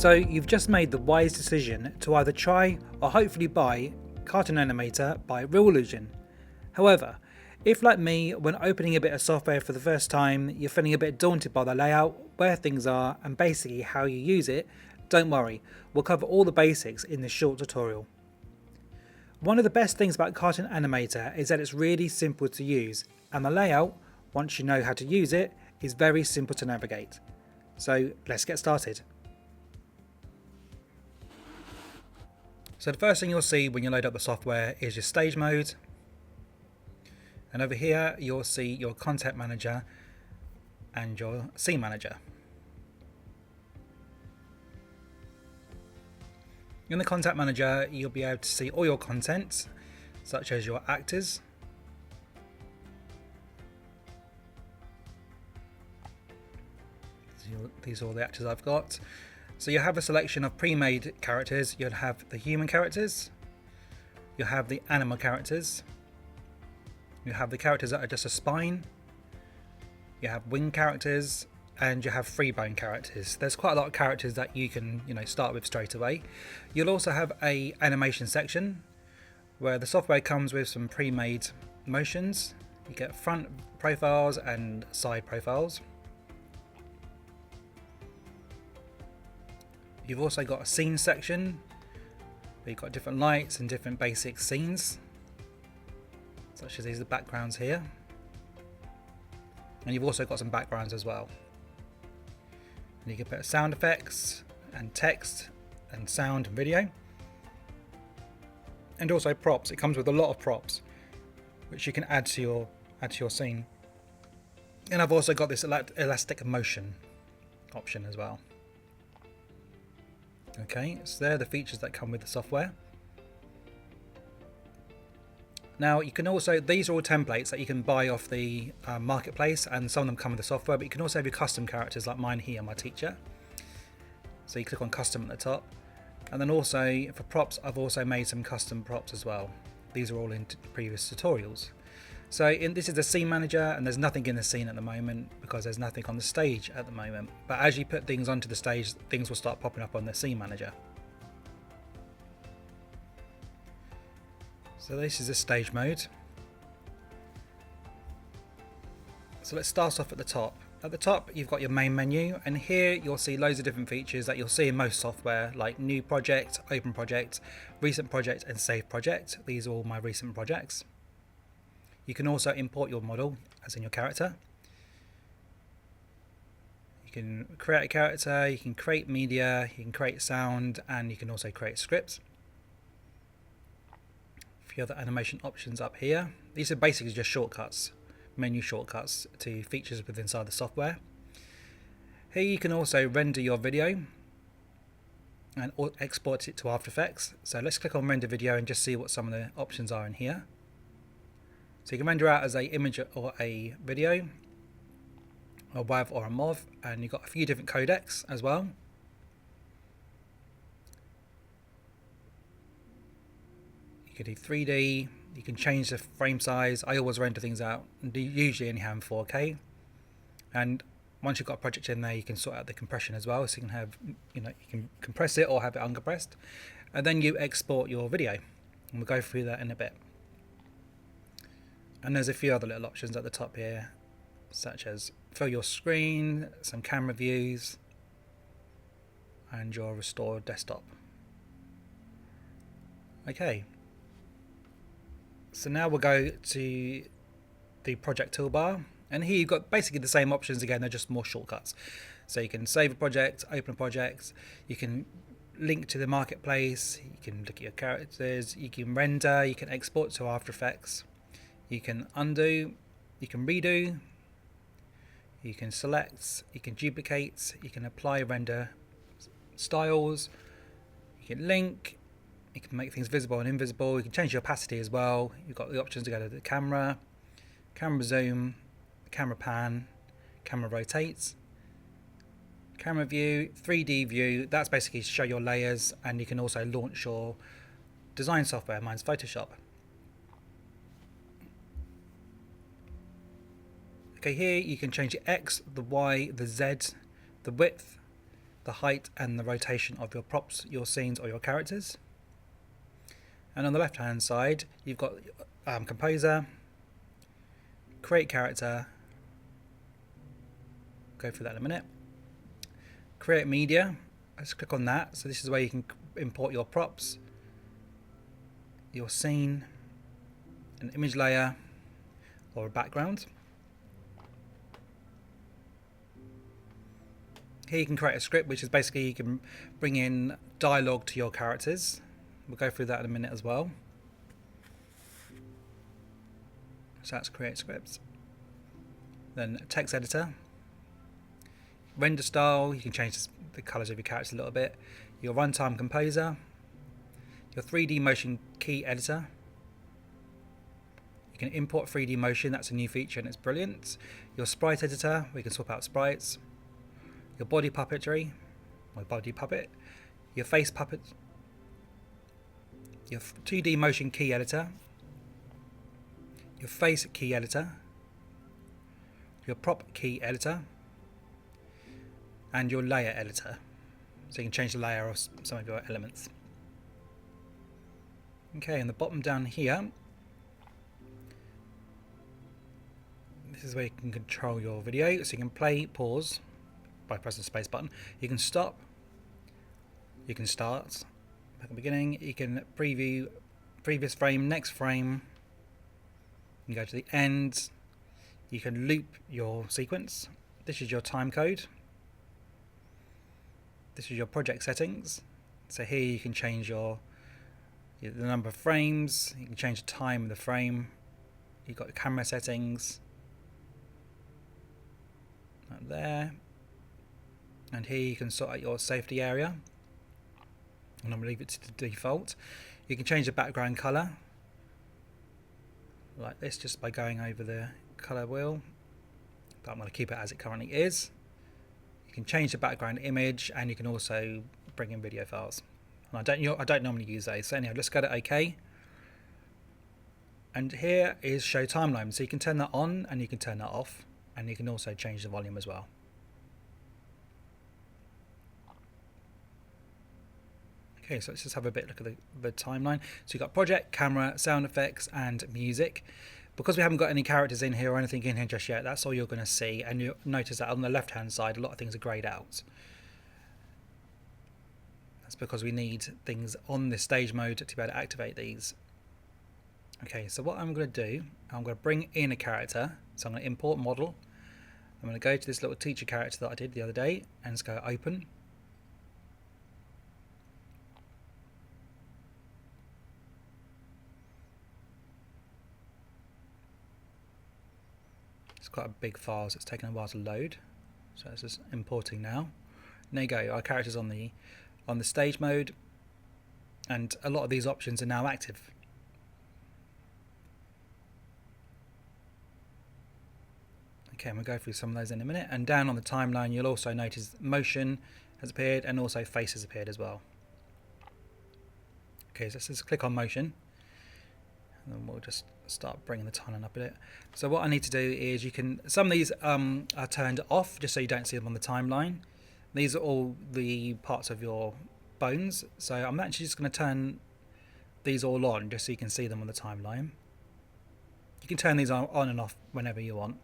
So you've just made the wise decision to either try or hopefully buy Cartoon Animator by Reallusion. However, if like me, when opening a bit of software for the first time, you're feeling a bit daunted by the layout, where things are, and basically how you use it, don't worry, we'll cover all the basics in this short tutorial. One of the best things about Cartoon Animator is that it's really simple to use, and the layout, once you know how to use it, is very simple to navigate. So let's get started. So the first thing you'll see when you load up the software is your stage mode. And over here you'll see your content manager and your scene manager. In the content manager you'll be able to see all your content, such as your actors, these are all the actors I've got. So you have a selection of pre-made characters. You'll have the human characters, you'll have the animal characters, you have the characters that are just a spine, you have wing characters, and you have free bone characters. There's quite a lot of characters that you can start with straight away. You'll also have a animation section where the software comes with some pre-made motions. You get front profiles and side profiles. You've also got a scene section where you've got different lights and different basic scenes, such as these are the backgrounds here. And you've also got some backgrounds as well. And you can put sound effects and text and sound and video. And also props. It comes with a lot of props which you can add to your scene. And I've also got this elastic motion option as well. Okay, so they're the features that come with the software. Now you can also, these are all templates that you can buy off the marketplace, and some of them come with the software, but you can also have your custom characters like mine here, my teacher. So you click on custom at the top, and then also for props I've also made some custom props as well. These are all in previous tutorials. So this is the scene manager, and there's nothing in the scene at the moment because there's nothing on the stage at the moment. But as you put things onto the stage, things will start popping up on the scene manager. So this is the stage mode. So let's start off at the top. At the top you've got your main menu, and here you'll see loads of different features that you'll see in most software, like new project, open project, recent project and save project. These are all my recent projects. You can also import your model, as in your character. You can create a character, you can create media, you can create sound, and you can also create scripts. A few other animation options up here. These are basically just shortcuts, menu shortcuts to features within inside the software. Here you can also render your video and export it to After Effects. So let's click on render video and just see what some of the options are in here. So you can render out as an image or a video, a WAV or a MOV, and you've got a few different codecs as well. You can do 3D, you can change the frame size. I always render things out, usually anyhow in 4K. And once you've got a project in there, you can sort out the compression as well, so you can have, you can compress it or have it uncompressed. And then you export your video, and we'll go through that in a bit. And there's a few other little options at the top here, such as fill your screen, some camera views, and your restore desktop. Okay, so now we'll go to the project toolbar, and here you've got basically the same options again, they're just more shortcuts. So you can save a project, open a project, you can link to the marketplace, you can look at your characters, you can render, you can export to After Effects. You can undo, you can redo, you can select, you can duplicate, you can apply render styles, you can link, you can make things visible and invisible, you can change the opacity as well. You've got the options to go to the camera, camera zoom, camera pan, camera rotate, camera view, 3D view. That's basically to show your layers, and you can also launch your design software. Mine's Photoshop. Okay, here you can change the X, the Y, the Z, the width, the height and the rotation of your props, your scenes, or your characters. And on the left hand side, you've got Composer, Create Character, go through that in a minute, Create Media, let's click on that. So this is where you can import your props, your scene, an image layer, or a background. Here you can create a script, which is basically you can bring in dialogue to your characters. We'll go through that in a minute as well. So that's create scripts. Then text editor. Render style, you can change the colours of your characters a little bit. Your runtime composer. Your 3D motion key editor. You can import 3D motion, that's a new feature and it's brilliant. Your sprite editor, we can swap out sprites. Your body puppetry, or body puppet. Your face puppet. Your 2D motion key editor. Your face key editor. Your prop key editor. And your layer editor. So you can change the layer of some of your elements. Okay, and the bottom down here, this is where you can control your video. So you can play, pause by pressing the space button. You can stop. You can start at the beginning. You can preview previous frame, next frame. You can go to the end. You can loop your sequence. This is your time code. This is your project settings. So here you can change the number of frames. You can change the time of the frame. You've got the camera settings. Right there. And here you can sort out your safety area. And I'm going to leave it to the default. You can change the background color like this just by going over the color wheel, but I'm going to keep it as it currently is. You can change the background image, and you can also bring in video files. And I don't normally use those. So anyhow, let's go to OK. And here is show timeline. So you can turn that on and you can turn that off, and you can also change the volume as well. Okay, so let's just have a bit look at the timeline. So you've got project, camera, sound effects, and music. Because we haven't got any characters in here or anything in here just yet, that's all you're going to see. And you'll notice that on the left-hand side, a lot of things are grayed out. That's because we need things on this stage mode to be able to activate these. Okay, so what I'm going to do, I'm going to bring in a character. So I'm going to import model. I'm going to go to this little teacher character that I did the other day, and just go open. It's quite a big file, so it's taken a while to load. So it's just importing now. And there you go, our character's on the stage mode, and a lot of these options are now active. Okay, and we'll go through some of those in a minute. And down on the timeline, you'll also notice motion has appeared and also face has appeared as well. Okay, so let's just click on motion. And then we'll just start bringing the timeline up a bit. So what I need to do is some of these are turned off just so you don't see them on the timeline. These are all the parts of your bones. So I'm actually just going to turn these all on just so you can see them on the timeline. You can turn these on and off whenever you want,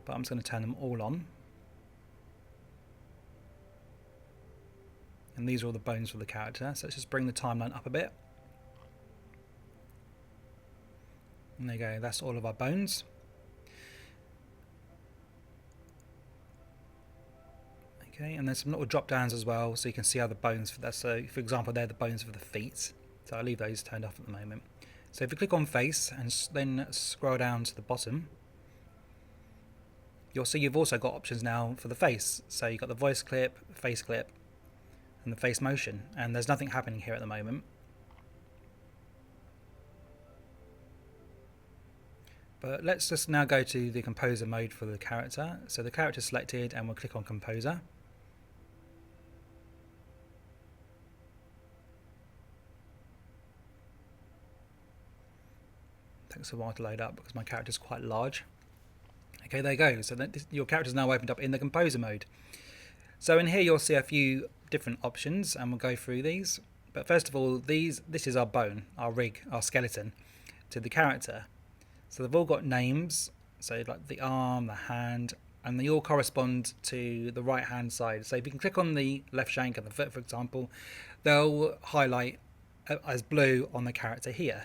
but I'm just going to turn them all on. And these are all the bones for the character. So let's just bring the timeline up a bit. And there you go, that's all of our bones. Okay, and there's some little drop downs as well, so you can see other bones for that. So for example, they're the bones for the feet. So I'll leave those turned off at the moment. So if you click on face and then scroll down to the bottom, you'll see you've also got options now for the face. So you've got the voice clip, face clip, and the face motion. And there's nothing happening here at the moment. But let's just now go to the composer mode for the character. So the character is selected, and we'll click on composer. Takes a while to load up because my character is quite large. Okay, there you go. So your character is now opened up in the composer mode. So in here you'll see a few different options, and we'll go through these. But first of all, this is our bone, our rig, our skeleton to the character. So they've all got names, so like the arm, the hand, and they all correspond to the right hand side. So if you can click on the left shank and the foot, for example, they'll highlight as blue on the character here.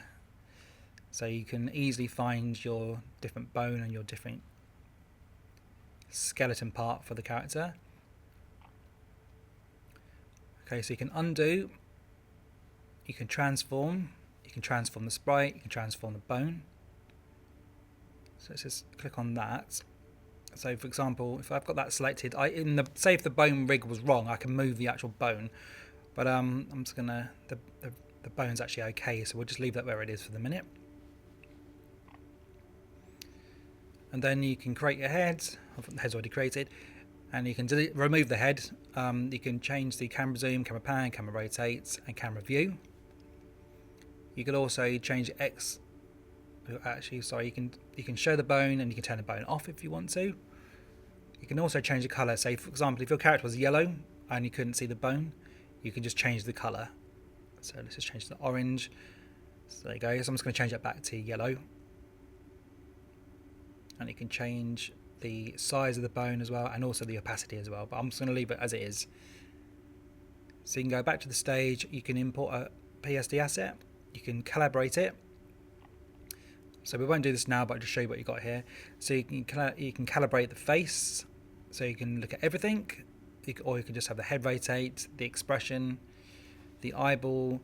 So you can easily find your different bone and your different skeleton part for the character. Okay, so you can undo, you can transform the sprite, you can transform the bone. So let's just click on that. So for example, if I've got that selected, say if the bone rig was wrong, I can move the actual bone. But I'm just gonna, the bone's actually okay, so we'll just leave that where it is for the minute. And then you can create your head. The head's already created, and you can remove the head. You can change the camera zoom, camera pan, camera rotate, and camera view. You can also change X. Actually, sorry, you can show the bone, and you can turn the bone off if you want to. You can also change the color. Say, for example, if your character was yellow and you couldn't see the bone, you can just change the color. So let's just change to orange. So there you go. So I'm just going to change that back to yellow. And you can change the size of the bone as well, and also the opacity as well, but I'm just going to leave it as it is. So you can go back to the stage, you can import a PSD asset, you can calibrate it. So we won't do this now, but I'll just show you what you've got here. So you can calibrate the face, so you can look at everything, or you can just have the head rotate, the expression, the eyeball,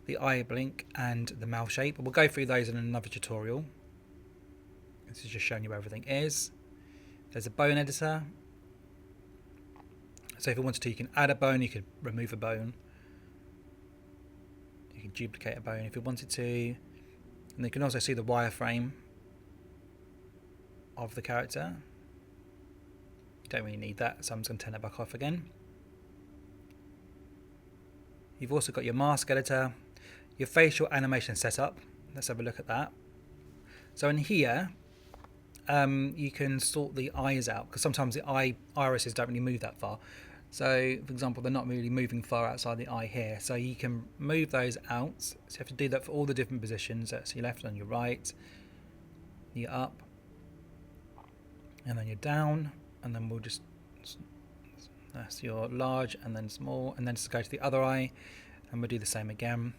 the eye blink, and the mouth shape. We'll go through those in another tutorial. This is just showing you where everything is. There's a bone editor. So if you wanted to, you can add a bone, you could remove a bone. You can duplicate a bone if you wanted to. And you can also see the wireframe of the character. You don't really need that, so I'm just going to turn that back off again. You've also got your mask editor, your facial animation setup. Let's have a look at that. So in here, you can sort the eyes out, because sometimes the irises don't really move that far. So for example, they're not really moving far outside the eye here, so you can move those out. So you have to do that for all the different positions. That's your left and your right, your up, and then you're down, and then we'll just, that's your large and then small, and then just go to the other eye, and we'll do the same again.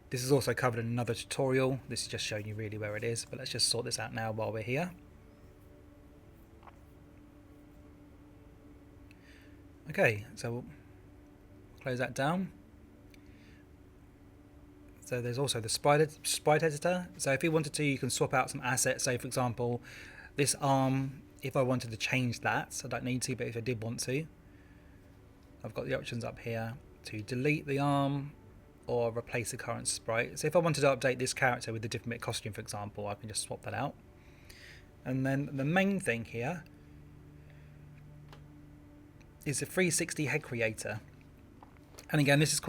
This is also covered in another tutorial. This is just showing you really where it is, but let's just sort this out now while we're here. Okay, so we'll close that down. So there's also the sprite editor. So if you wanted to, you can swap out some assets. Say for example, this arm, if I wanted to change that, I don't need to, but if I did want to, I've got the options up here to delete the arm or replace the current sprite. So if I wanted to update this character with a different bit of costume, for example, I can just swap that out. And then the main thing here is the 360 head creator. And again, this is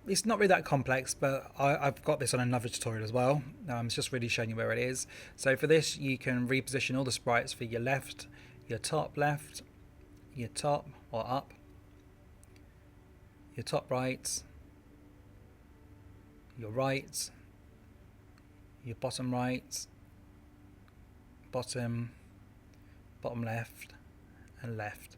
it's not really that complex, but I've got this on another tutorial as well. It's just really showing you where it is. So for this, you can reposition all the sprites for your left, your top left, your top or up, your top right, your right, your bottom right, bottom left, and left.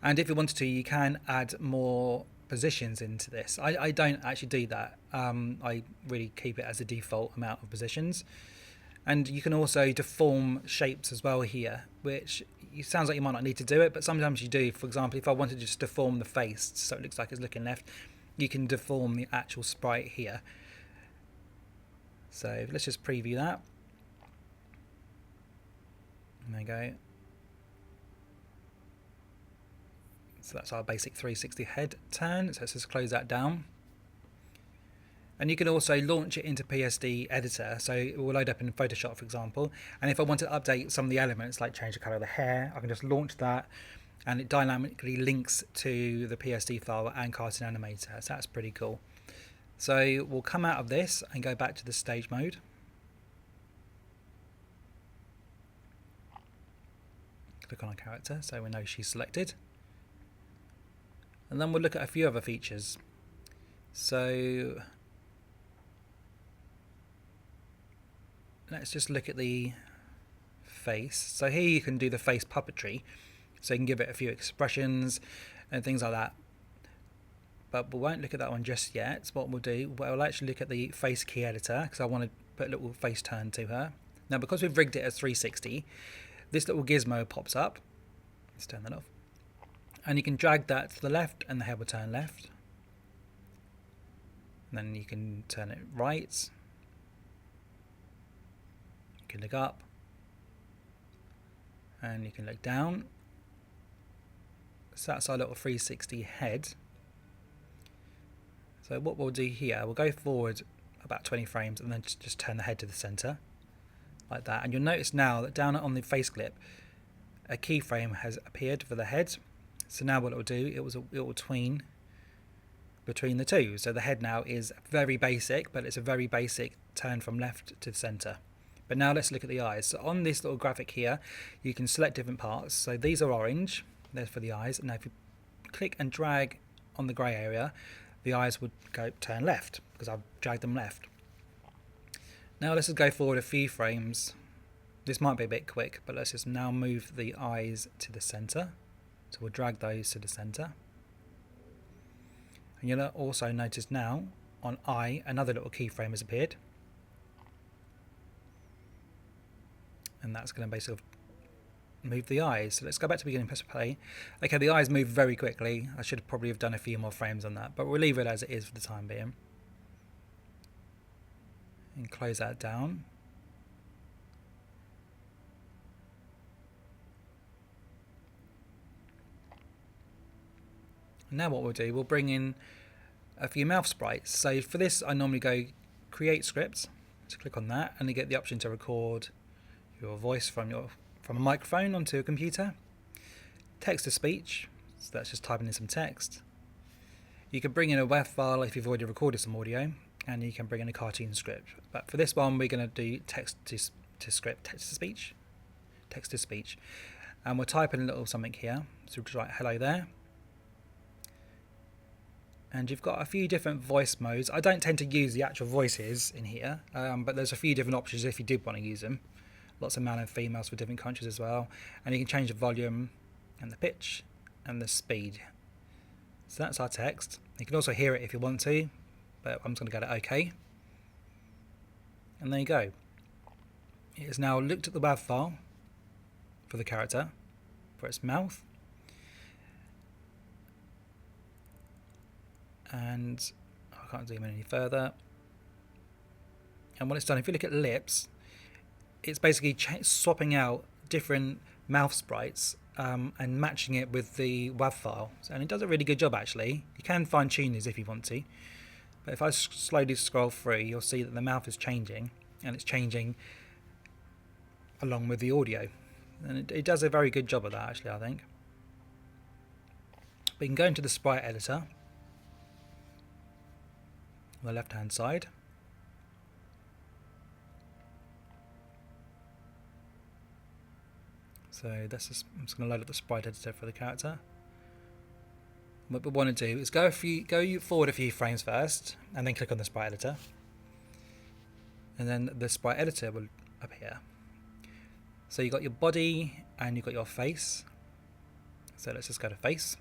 And if you wanted to, you can add more positions into this. I don't actually do that. I really keep it as a default amount of positions. And you can also deform shapes as well here, which it sounds like you might not need to do it, but sometimes you do. For example, if I wanted to just deform the face so it looks like it's looking left, you can deform the actual sprite here. So let's just preview that. And there you go. So that's our basic 360 head turn. So let's just close that down. And you can also launch it into PSD editor. So it will load up in Photoshop, for example. And if I want to update some of the elements, like change the color of the hair, I can just launch that and it dynamically links to the PSD file and Cartoon Animator. So that's pretty cool. So we'll come out of this and go back to the stage mode. Click on our character so we know she's selected. And then we'll look at a few other features. So let's just look at the face. So here you can do the face puppetry, so you can give it a few expressions and things like that. But we won't look at that one just yet. What we'll do, we'll actually look at the face key editor, because I want to put a little face turn to her. Now, because we've rigged it as 360, this little gizmo pops up. Let's turn that off. And you can drag that to the left and the head will turn left. And then you can turn it right. You can look up. And you can look down. So that's our little 360 head. So what we'll do here, we'll go forward about 20 frames and then just turn the head to the center like that. And you'll notice now that down on the face clip, a keyframe has appeared for the head. So now what it will do, it will tween between the two. So the head now is very basic, but it's a very basic turn from left to the center. But now let's look at the eyes. So on this little graphic here, you can select different parts. So these are orange, they're for the eyes. Now if you click and drag on the grey area, the eyes would turn left, because I've dragged them left. Now let's just go forward a few frames. This might be a bit quick, but let's just now move the eyes to the center. So we'll drag those to the center. And you'll also notice now on eye, another little keyframe has appeared. And that's going to basically move the eyes. So let's go back to beginning, press play. Okay, the eyes move very quickly. I should probably have done a few more frames on that, but we'll leave it as it is for the time being. And close that down. Now what we'll do, we'll bring in a few mouth sprites. So for this, I normally go create scripts. So click on that, and you get the option to record your voice from a microphone onto a computer. Text to speech, so that's just typing in some text. You can bring in a WAV file if you've already recorded some audio, and you can bring in a cartoon script. But for this one, we're going to do text to speech, and we'll type in a little something here. So we'll just write hello there. And you've got a few different voice modes. I don't tend to use the actual voices in here, but there's a few different options if you did want to use them. Lots of male and females for different countries as well. And you can change the volume and the pitch and the speed. So that's our text. You can also hear it if you want to, but I'm just going to go to OK. And there you go. It has now looked at the WAV file for the character, for its mouth. And I can't zoom in any further. And what it's done, if you look at lips, it's basically swapping out different mouth sprites and matching it with the WAV file. And it does a really good job, actually. You can fine tune these if you want to. But if I slowly scroll through, you'll see that the mouth is changing, and it's changing along with the audio. And it does a very good job of that, actually, I think. We can go into the sprite editor on the left hand side. So I'm just going to load up the sprite editor for the character. What we want to do is go forward a few frames first, and then click on the sprite editor, and then the sprite editor will appear. So you've got your body and you've got your face. So let's just go to face.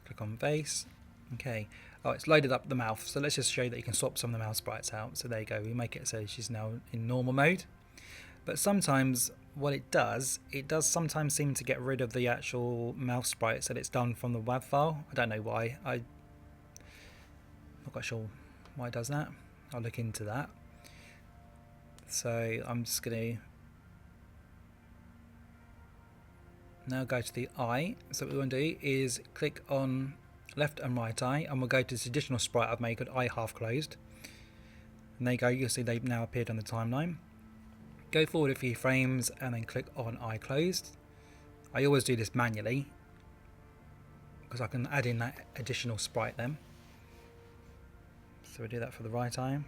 Click on face. Okay. Oh, it's loaded up the mouth. So let's just show you that you can swap some of the mouth sprites out. So there you go. We make it so she's now in normal mode. But sometimes what it does sometimes seem to get rid of the actual mouth sprites that it's done from the WAV file. I don't know why. I'm not quite sure why it does that. I'll look into that. So I'm just going to now go to the eye. So what we want to do is click on left and right eye, and we'll go to this additional sprite I've made called eye half closed. And there you go, you'll see they've now appeared on the timeline. Go forward a few frames and then click on eye closed. I always do this manually because I can add in that additional sprite then. So we do that for the right eye.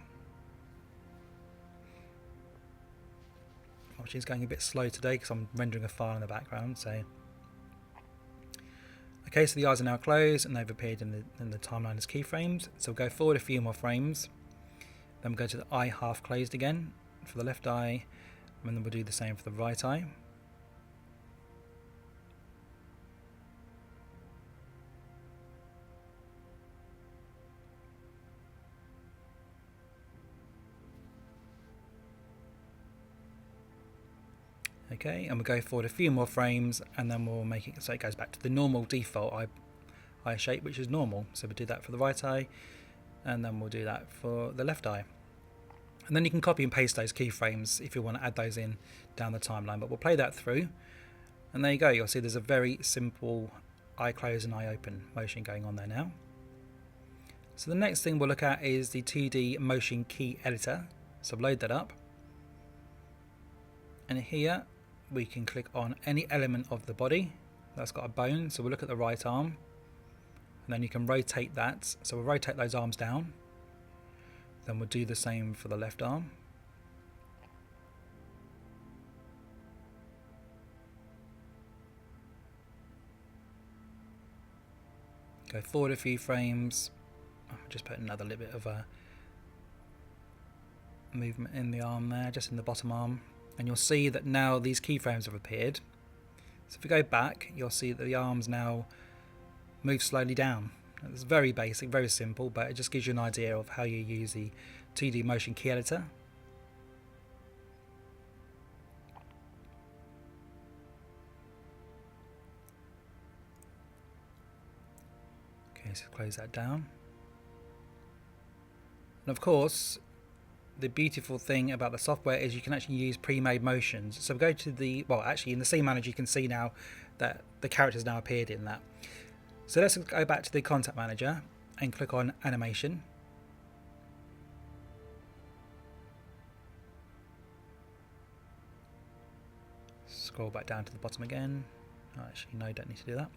machine's going a bit slow today because I'm rendering a file in the background. So, okay, so the eyes are now closed and they've appeared in the timeline as keyframes. So we'll go forward a few more frames. Then we'll go to the eye half closed again for the left eye, and then we'll do the same for the right eye. Okay, and we'll go forward a few more frames, and then we'll make it so it goes back to the normal default eye shape, which is normal. So we'll do that for the right eye, and then we'll do that for the left eye. And then you can copy and paste those keyframes if you want to add those in down the timeline, but we'll play that through. And there you go, you'll see there's a very simple eye close and eye open motion going on there now. So the next thing we'll look at is the 2D motion key editor. So load that up. And here we can click on any element of the body that's got a bone. So we'll look at the right arm, and then you can rotate that. So we'll rotate those arms down. Then we'll do the same for the left arm. Go forward a few frames. I'll just put another little bit of a movement in the arm there, just in the bottom arm. And you'll see that now these keyframes have appeared. So if we go back, you'll see that the arms now move slowly down. It's very basic, very simple, but it just gives you an idea of how you use the 2D motion key editor. Okay, so close that down. And of course, the beautiful thing about the software is you can actually use pre-made motions. So we go to the, well, actually in the scene manager you can see now that the characters now appeared in that. So let's go back to the content manager and click on animation. Scroll back down to the bottom again. Oh, actually no, you don't need to do that.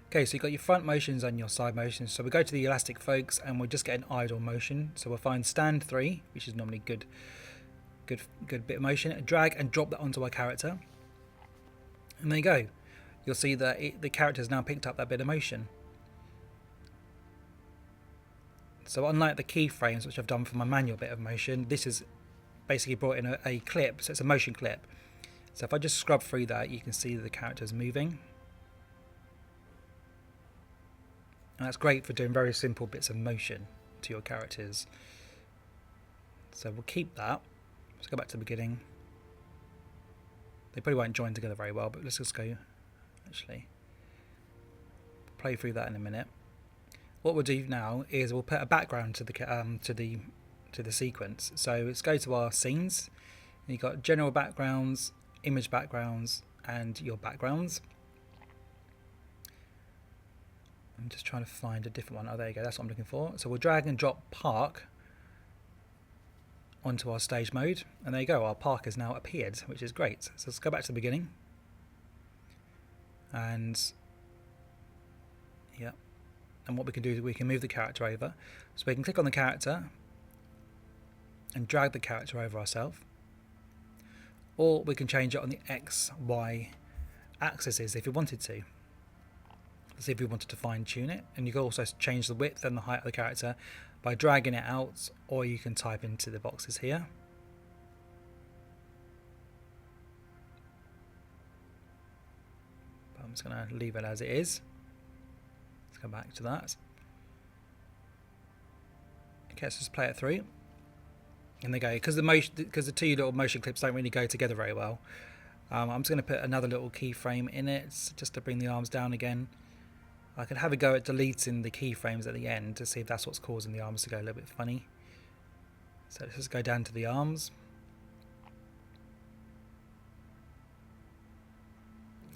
Okay, so you've got your front motions and your side motions. So we go to the elastic focus and we'll just get an idle motion. So we'll find stand 3, which is normally good bit of motion. Drag and drop that onto our character. And there you go. You'll see that the character has now picked up that bit of motion. So unlike the keyframes, which I've done for my manual bit of motion, this is basically brought in a clip, so it's a motion clip. So if I just scrub through that, you can see that the character is moving. And that's great for doing very simple bits of motion to your characters. So we'll keep that. Let's go back to the beginning. They probably won't join together very well, but let's just go, actually, play through that in a minute. What we'll do now is we'll put a background to the sequence. So let's go to our scenes. And you've got general backgrounds, image backgrounds, and your backgrounds. I'm just trying to find a different one. Oh, there you go. That's what I'm looking for. So we'll drag and drop park onto our stage mode. And there you go. Our park has now appeared, which is great. So let's go back to the beginning. And yeah. And what we can do is we can move the character over. So we can click on the character and drag the character over ourselves. Or we can change it on the X, Y axes if you wanted to. Let's see if we wanted to fine tune it. And you can also change the width and the height of the character by dragging it out, or you can type into the boxes here. But I'm just going to leave it as it is. Let's go back to that. Okay, let's just play it through. And they go, because the two little motion clips don't really go together very well. I'm just going to put another little keyframe in it just to bring the arms down again. I could have a go at deleting the keyframes at the end to see if that's what's causing the arms to go a little bit funny. So let's just go down to the arms.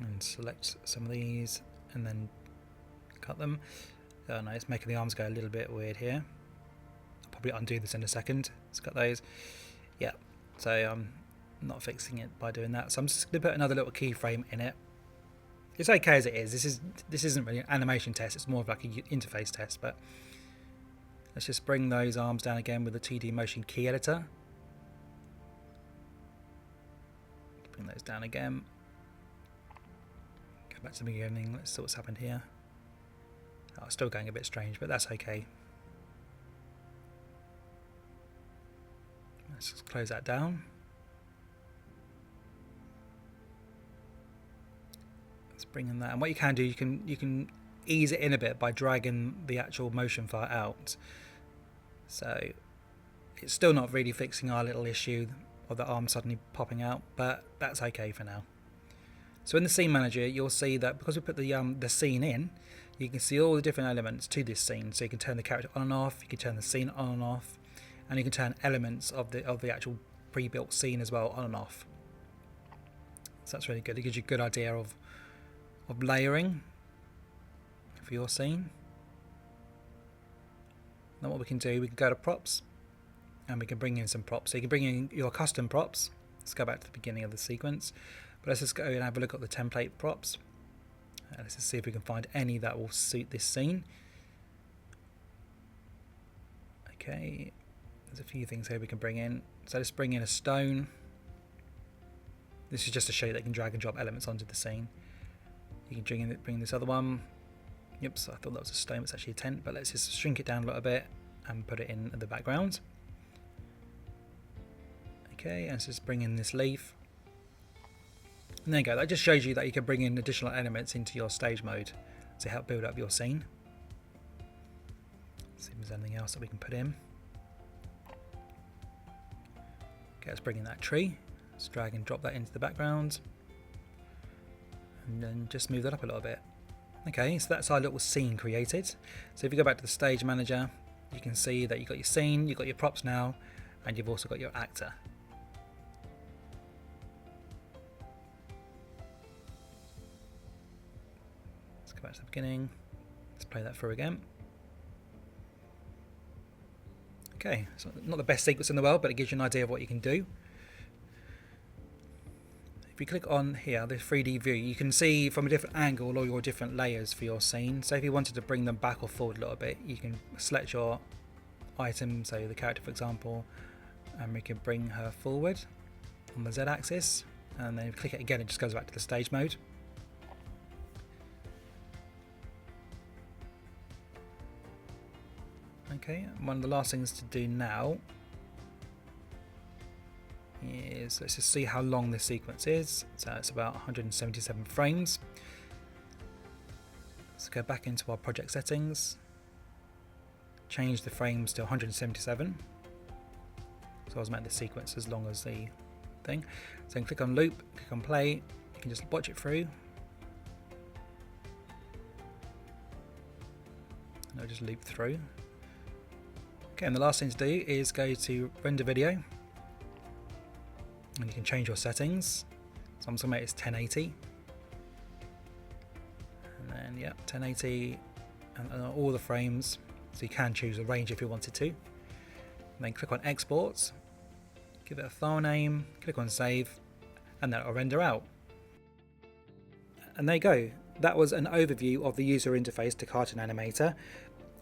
And select some of these and then cut them. Oh no, it's making the arms go a little bit weird here. I'll probably undo this in a second. Let's cut those. Yeah, so I'm not fixing it by doing that. So I'm just going to put another little keyframe in it. It's okay as it is. This isn't really an animation test. It's more of like an interface test. But let's just bring those arms down again with the 2D motion key editor. Bring those down again. Go back to the beginning. Let's see what's happened here. Oh, still going a bit strange, but that's okay. Let's just close that down. Let's bring in that. And what you can do, you can ease it in a bit by dragging the actual motion file out. So it's still not really fixing our little issue of the arm suddenly popping out, but that's okay for now. So in the scene manager, you'll see that because we put the scene in, you can see all the different elements to this scene. So you can turn the character on and off, you can turn the scene on and off, and you can turn elements of the actual pre-built scene as well on and off. So that's really good. It gives you a good idea of layering for your scene. Then what we can do, we can go to props and we can bring in some props. So you can bring in your custom props. Let's go back to the beginning of the sequence. But let's just go and have a look at the template props. Let's just see if we can find any that will suit this scene. Okay, there's a few things here we can bring in. So let's bring in a stone. This is just to show you that you can drag and drop elements onto the scene. You can bring this other one. Yep, so I thought that was a stone, it's actually a tent, but let's just shrink it down a little bit and put it in the background. Okay, and let's just bring in this leaf. And there you go, that just shows you that you can bring in additional elements into your stage mode to help build up your scene. Let's see if there's anything else that we can put in. Okay, let's bring in that tree. Let's drag and drop that into the background. And then just move that up a little bit. Okay, so that's our little scene created. So if you go back to the stage manager, you can see that you've got your scene, you've got your props now, and you've also got your actor. Let's go back to the beginning. Let's play that through again. Okay, so not the best sequence in the world, but it gives you an idea of what you can do. If you click on here, the 3D view, you can see from a different angle all your different layers for your scene. So if you wanted to bring them back or forward a little bit, you can select your item, so the character for example, and we can bring her forward on the Z axis, and then if you click it again, it just goes back to the stage mode. Okay, one of the last things to do now is, let's just see how long this sequence is. So it's about 177 frames. Let's go back into our project settings, change the frames to 177. So I was making the sequence as long as the thing. So then click on loop, click on play, you can just watch it through. And it'll just loop through. Okay, and the last thing to do is go to render video. And you can change your settings. So I'm going to make it 1080. And then, yeah, 1080 and all the frames. So you can choose a range if you wanted to. And then click on export, give it a file name, click on save, and that will render out. And there you go. That was an overview of the user interface to Cartoon Animator.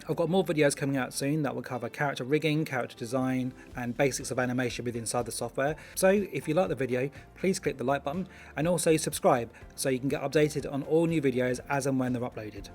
I've got more videos coming out soon that will cover character rigging, character design, and basics of animation within inside the software. So if you like the video, please click the like button and also subscribe so you can get updated on all new videos as and when they're uploaded.